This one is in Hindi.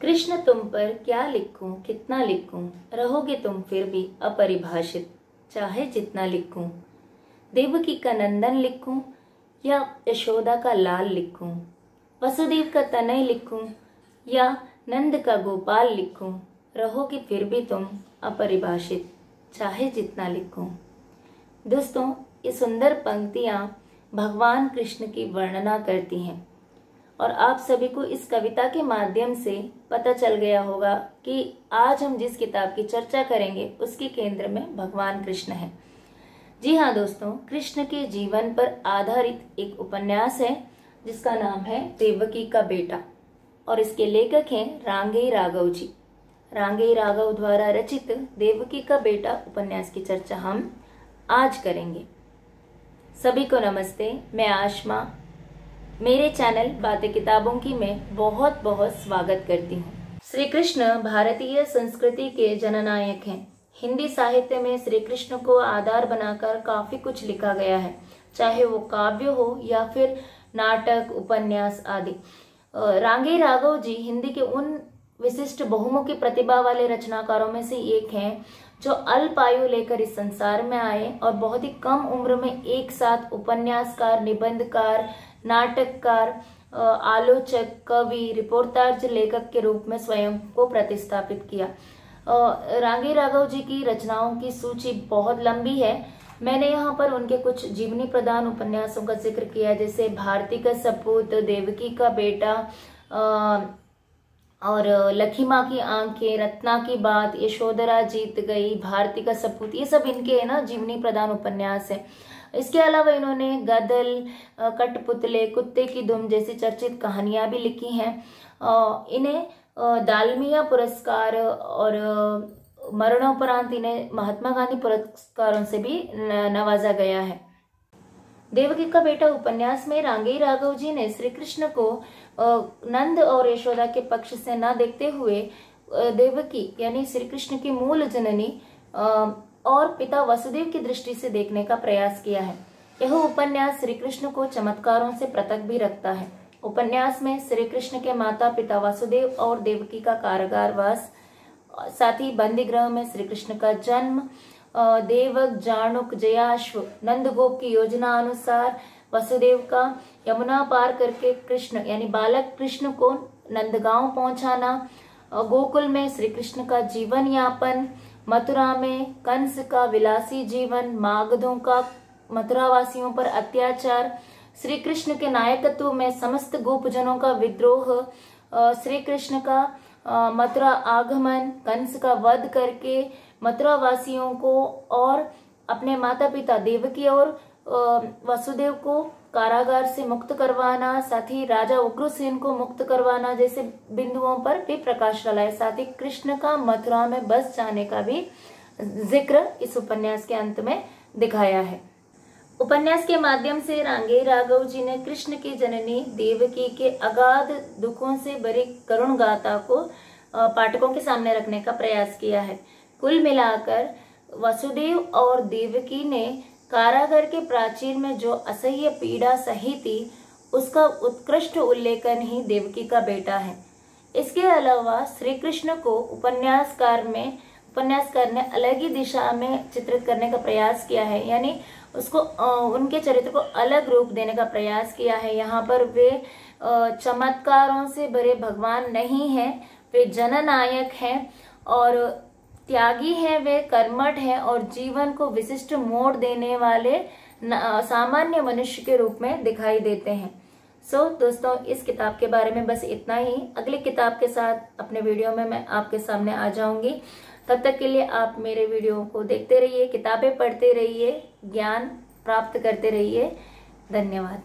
कृष्ण तुम पर क्या लिखूं कितना लिखूं, रहोगे तुम फिर भी अपरिभाषित, चाहे जितना लिखूं। देवकी का नंदन लिखूं या यशोदा का लाल लिखूं, वसुदेव का तनय लिखूं या नंद का गोपाल लिखूं, रहोगे फिर भी तुम अपरिभाषित, चाहे जितना लिखूं। दोस्तों, ये सुंदर पंक्तियां भगवान कृष्ण की वर्णना करती हैं और आप सभी को इस कविता के माध्यम से पता चल गया होगा कि आज हम जिस किताब की चर्चा करेंगे उसके केंद्र में भगवान कृष्ण है। जी हाँ दोस्तों, कृष्ण के जीवन पर आधारित एक उपन्यास है जिसका नाम है देवकी का बेटा और इसके लेखक हैं रांगेय राघव जी। रांगेय राघव द्वारा रचित देवकी का बेटा उपन्यास की चर्चा हम आज करेंगे। सभी को नमस्ते, मैं आशमा। मेरे चैनल बातें किताबों की मैं बहुत बहुत स्वागत करती हूँ। श्री कृष्ण भारतीय संस्कृति के जननायक हैं। हिंदी साहित्य में श्री कृष्ण को आधार बनाकर काफी कुछ लिखा गया है, चाहे वो काव्य हो या फिर नाटक, उपन्यास आदि। रांगेय राघव जी हिंदी के उन विशिष्ट बहुमुखी प्रतिभा वाले रचनाकारों में से एक हैं जो अल्प आयु लेकर इस संसार में आए और बहुत ही कम उम्र में एक साथ उपन्यासकार, निबंधकार, नाटककार, आलोचक, कवि, रिपोर्टाज लेखक के रूप में स्वयं को प्रतिस्थापित किया। रांगेय राघव जी की रचनाओं की सूची बहुत लंबी है। मैंने यहाँ पर उनके कुछ जीवनी प्रधान उपन्यासों का जिक्र किया, जैसे भारती का सपूत, देवकी का बेटा और लकी माँ की आंखें, रत्ना की बात, यशोधरा जीत गई, भारती का सपूत, ये सब इनके ना जीवनी प्रधान उपन्यास है। इसके अलावा इन्होंने गदल, कठपुतले, कुत्ते की दुम जैसी चर्चित कहानियां भी लिखी हैं। इन्हें दालमिया पुरस्कार और मरणोपरांत इन्हें महात्मा गांधी पुरस्कारों से भी नवाजा गया है। देवकी का बेटा उपन्यास में रांगेय राघव जी ने श्री कृष्ण को नंद और यशोदा के पक्ष से न देखते हुए देवकी यानी श्री कृष्ण की मूल जननी और पिता वसुदेव की दृष्टि से देखने का प्रयास किया है। यह उपन्यास श्री कृष्ण को चमत्कारों से पृथक भी रखता है। उपन्यास में श्री कृष्ण के माता पिता वसुदेव और देवकी का कारागारवास, साथ ही बंदी गृह में श्री कृष्ण का जन्म, देवक, जानुक, जयाश्व, नंदगोप की योजना अनुसार वसुदेव का यमुना पार करके कृष्ण यानी बालक कृष्ण को नंदगांव पहुंचाना, गोकुल में श्री कृष्ण का जीवन यापन, मथुरा में कंस का विलासी जीवन, मागधों का मथुरावासियों पर अत्याचार, श्री कृष्ण के नायकत्व में समस्त गोपजनों का विद्रोह, श्री कृष्ण का मथुरा आगमन, कंस का वध करके मथुरावासियों को और अपने माता पिता देवकी और वसुदेव को कारागार से मुक्त करवाना, साथ ही राजा उग्रसेन को मुक्त करवाना जैसे बिंदुओं पर भी प्रकाश डाला। साथ ही कृष्ण का मथुरा में बस जाने का भी जिक्र इस उपन्यास के अंत में दिखाया है। उपन्यास के माध्यम से रांगेय राघव जी ने कृष्ण की जननी देवकी के अगाध दुखों से भरी करुण गाथा को पाठकों के सामने रखने का प्रयास किया है। कुल मिलाकर वसुदेव और देवकी ने कारागार के प्राचीर में जो असह्य पीड़ा सही थी उसका उत्कृष्ट उल्लेखन ही देवकी का बेटा है। इसके अलावा श्री कृष्ण को उपन्यासकार ने अलग ही दिशा में चित्रित करने का प्रयास किया है, यानी उसको उनके चरित्र को अलग रूप देने का प्रयास किया है। यहाँ पर वे चमत्कारों से भरे भगवान नहीं हैं, वे जननायक हैं और त्यागी हैं, वे कर्मठ हैं और जीवन को विशिष्ट मोड़ देने वाले सामान्य मनुष्य के रूप में दिखाई देते हैं। दोस्तों, इस किताब के बारे में बस इतना ही। अगली किताब के साथ अपने वीडियो में मैं आपके सामने आ जाऊंगी। तब तक के लिए आप मेरे वीडियो को देखते रहिए, किताबें पढ़ते रहिए, ज्ञान प्राप्त करते रहिए। धन्यवाद।